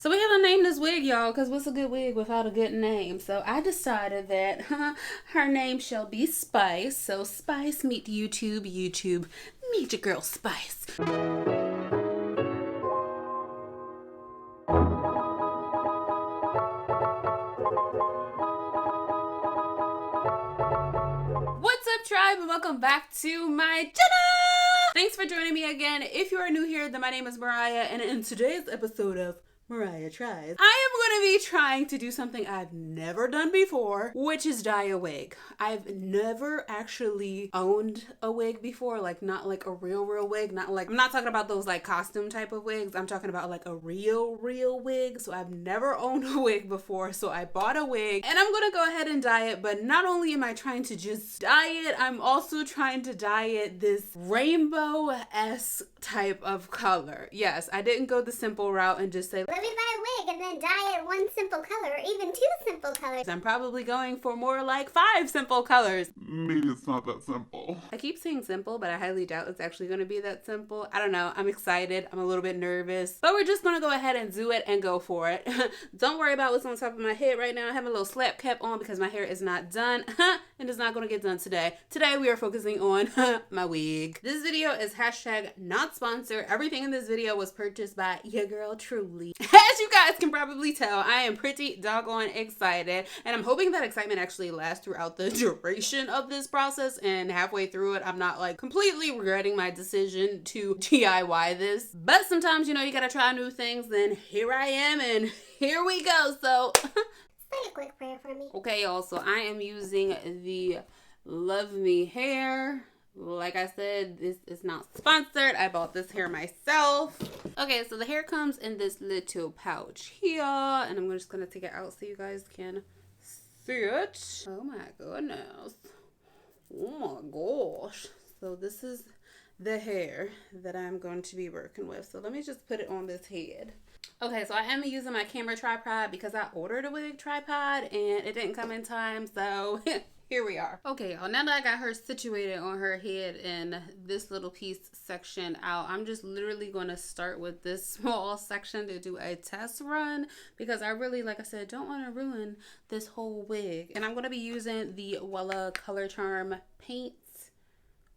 So we gotta name this wig, y'all, because what's a good wig without a good name? So I decided that her name shall be Spice. So Spice, meet YouTube, YouTube, meet your girl Spice. What's up, tribe, and welcome back to my channel! Thanks for joining me again. If you are new here, then my name is Mariah, and in today's episode of Mariah Tries, I am going to be trying to do something I've never done before, which is dye a wig. I've never actually owned a wig before, like not like a real wig, not like, I'm not talking about those like costume type of wigs, I'm talking about like a real wig. So I've never owned a wig before, so I bought a wig and I'm gonna go ahead and dye it. But not only am I trying to just dye it, I'm also trying to dye it this rainbow-esque type of color. Yes, I didn't go the simple route and just say, let me buy a wig and then dye it one simple color or even two simple colors. I'm probably going for more like 5 simple colors. Maybe it's not that simple. I keep saying simple, but I highly doubt it's actually going to be that simple. I don't know. I'm excited. I'm a little bit nervous, but we're just going to go ahead and do it and go for it. Don't worry about what's on top of my head right now. I have a little slap cap on because my hair is not done and it's not going to get done today. Today we are focusing on my wig. This video is hashtag not sponsored. Everything in this video was purchased by your girl truly. As you guys can probably tell, I am pretty doggone excited, and I'm hoping that excitement actually lasts throughout the duration of this process, and halfway through it I'm not like completely regretting my decision to DIY this. But sometimes, you know, you gotta try new things, and here I am and here we go. So Say a quick prayer for me. okay, y'all, so I am using the Love Me hair. Like I said, this is not sponsored. I bought this hair myself. Okay, so the hair comes in this little pouch here, and I'm just gonna take it out so you guys can see it. Oh my goodness. Oh my gosh. So this is the hair that I'm going to be working with. So let me just put it on this head. Okay, so I am using my camera tripod because I ordered a wig tripod and it didn't come in time, so here we are. Okay, y'all, now that I got her situated on her head and this little piece section out, I'm just literally going to start with this small section to do a test run because I really, like I said, don't want to ruin this whole wig. And I'm going to be using the Wella Color Charm paints.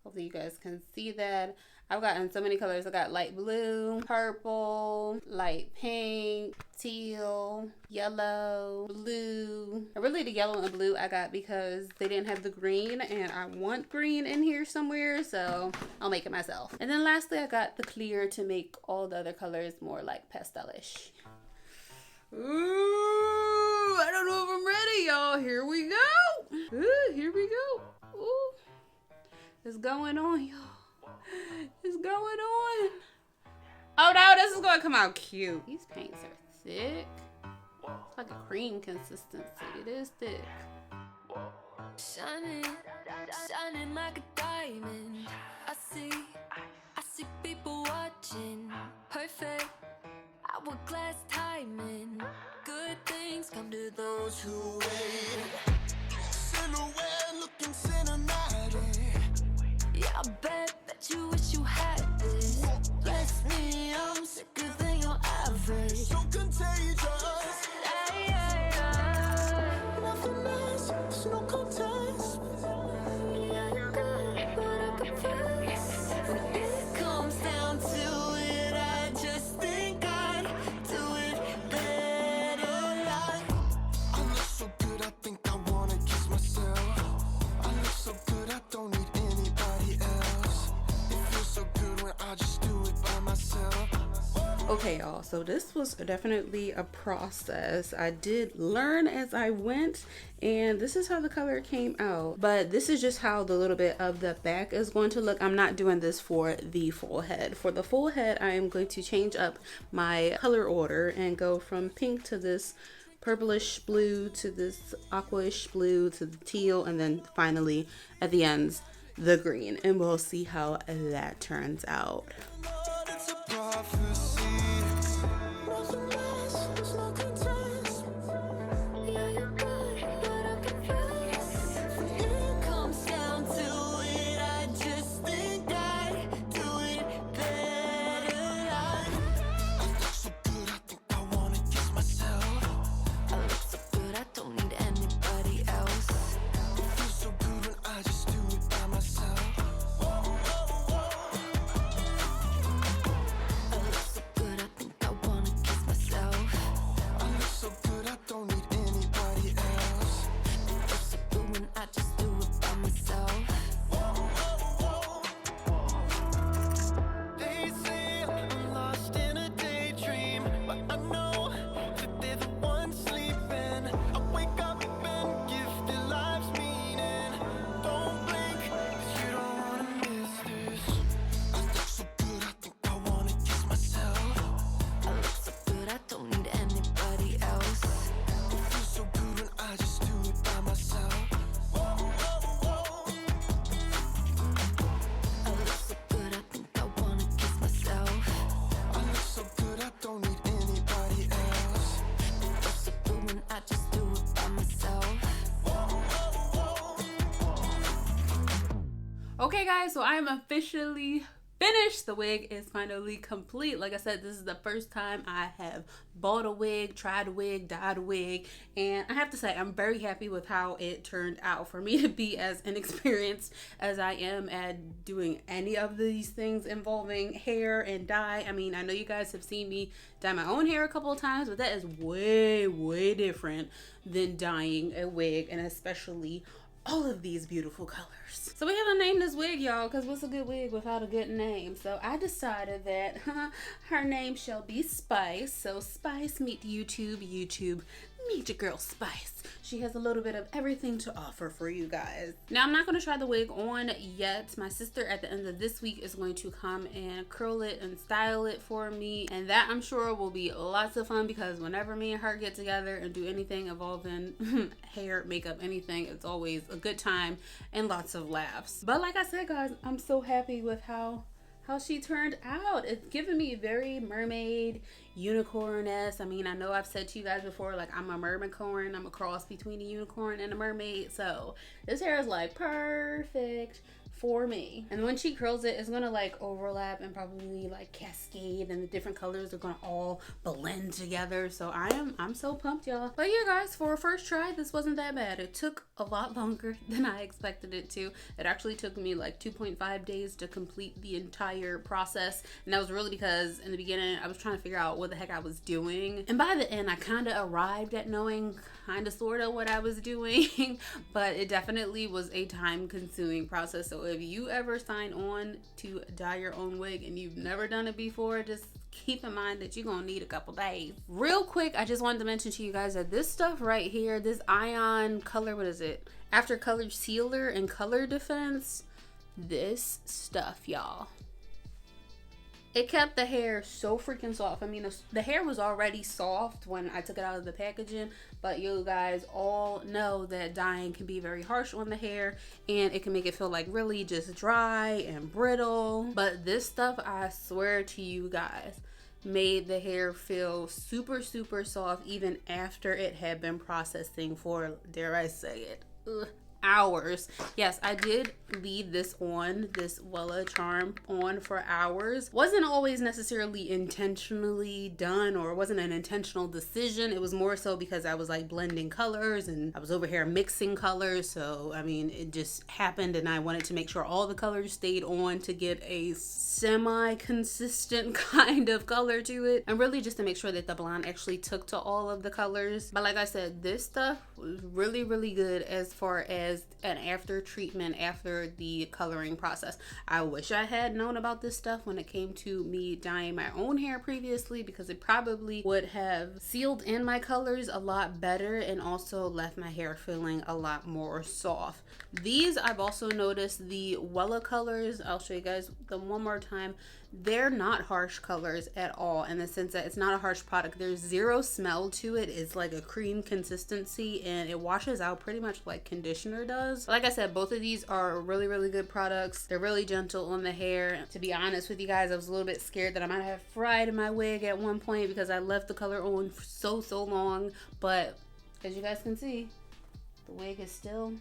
Hopefully you guys can see that. I've gotten so many colors. I got light blue, purple, light pink, teal, yellow, blue. Really the yellow and blue I got because they didn't have the green and I want green in here somewhere, so I'll make it myself. And then lastly I got the clear to make all the other colors more like pastelish. Ooh, I don't know if I'm ready, y'all. Here we go. Ooh, here we go. Ooh, it's going on, y'all. It's going on. Oh no, this is going to come out cute. These paints are thick. It's like a cream consistency. It is thick. Shining, shining like a diamond. I see people watching. Perfect, hourglass timing. Good things come to those who wait. Silhouette looking cinematic. Yeah, I bet you wish you had this. Bless me, I'm sicker than your average. So contagious. Nothing less, there's no contest. Yeah, you're good, but I confess. When it comes down to it, I just think I'd do it better. Like, I look so good, I think I wanna kiss myself. I look so good, I don't need anybody else. It feels so good when I just do it by myself. Okay, y'all, so this was definitely a process. I did learn as I went, and this is how the color came out. But this is just how the little bit of the back is going to look. I'm not doing this for the full head. For the full head, I am going to change up my color order and go from pink to this purplish blue to this aquaish blue to the teal, and then finally at the ends the green, and we'll see how that turns out. I look so good, I think I wanna Okay guys, so I am officially finished. The wig is finally complete. Like I said, this is the first time I have bought a wig, tried a wig, dyed a wig, and I have to say I'm very happy with how it turned out. For me to be as inexperienced as I am at doing any of these things involving hair and dye, I mean, I know you guys have seen me dye my own hair a couple of times, but that is way different than dyeing a wig, and especially all of these beautiful colors. So we have to name this wig, y'all, because what's a good wig without a good name? So I decided that her name shall be Spice. So Spice meet YouTube, YouTube meet your girl Spice. She has a little bit of everything to offer for you guys. Now I'm not going to try the wig on yet. My sister at the end of this week is going to come and curl it and style it for me, and that I'm sure will be lots of fun, because whenever me and her get together and do anything involving hair, makeup, anything, it's always a good time and lots of laughs. But like I said, guys, I'm so happy with how she turned out. It's giving me very mermaid, unicorn-esque. I mean, I know I've said to you guys before, like, I'm a mermicorn. I'm a cross between a unicorn and a mermaid. So this hair is like perfect for me. And when she curls it, it's gonna like overlap and probably like cascade, and the different colors are gonna all blend together. So I'm so pumped, y'all. But yeah guys, for a first try, this wasn't that bad. It took a lot longer than I expected it to. It actually took me like 2.5 days to complete the entire process, and that was really because in the beginning I was trying to figure out what the heck I was doing, and by the end I kind of arrived at knowing kind of sort of what I was doing. But it definitely was a time-consuming process. So if you ever sign on to dye your own wig and you've never done it before, just keep in mind that you're gonna need a couple days. Real quick, I just wanted to mention to you guys that this stuff right here, this ion color, what is it, after color sealer and color defense, this stuff, y'all, it kept the hair so freaking soft. I mean, the hair was already soft when I took it out of the packaging, but you guys all know that dyeing can be very harsh on the hair, and it can make it feel like really just dry and brittle. But this stuff, I swear to you guys, made the hair feel super soft even after it had been processing for, dare I say it, hours. Yes, I did leave this Wella charm on for hours. Wasn't always necessarily intentionally done, or wasn't an intentional decision. It was more so because I was like blending colors and I was over here mixing colors. So I mean, it just happened, and I wanted to make sure all the colors stayed on to get a semi-consistent kind of color to it, and really just to make sure that the blonde actually took to all of the colors. But like I said, this stuff was really good as far as an after treatment after the coloring process. I wish I had known about this stuff when it came to me dyeing my own hair previously, because it probably would have sealed in my colors a lot better and also left my hair feeling a lot more soft. These, I've also noticed, the Wella colors, I'll show you guys them one more time. They're not harsh colors at all, in the sense that it's not a harsh product. There's zero smell to it. It's like a cream consistency, and it washes out pretty much like conditioner does. Like I said, both of these are really good products. They're really gentle on the hair. To be honest with you guys, I was a little bit scared that I might have fried my wig at one point because I left the color on for so long. But as you guys can see, the wig is still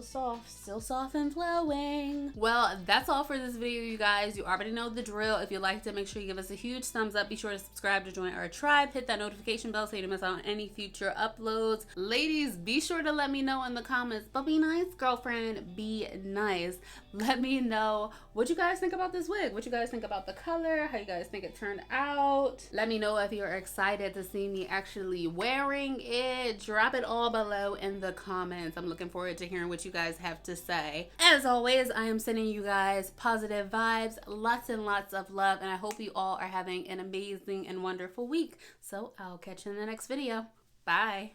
soft and flowing. Well, that's all for this video, you guys. You already know the drill. If you liked it, make sure you give us a huge thumbs up. Be sure to subscribe to join our tribe. Hit that notification bell so you don't miss out on any future uploads. Ladies, be sure to let me know in the comments. But be nice, girlfriend. Be nice. Let me know what you guys think about this wig. What you guys think about the color. How you guys think it turned out. Let me know if you're excited to see me actually wearing it. Drop it all below in the comments. I'm looking forward to hearing what you guys have to say. As always, I am sending you guys positive vibes, lots and lots of love, and I hope you all are having an amazing and wonderful week. So I'll catch you in the next video. Bye.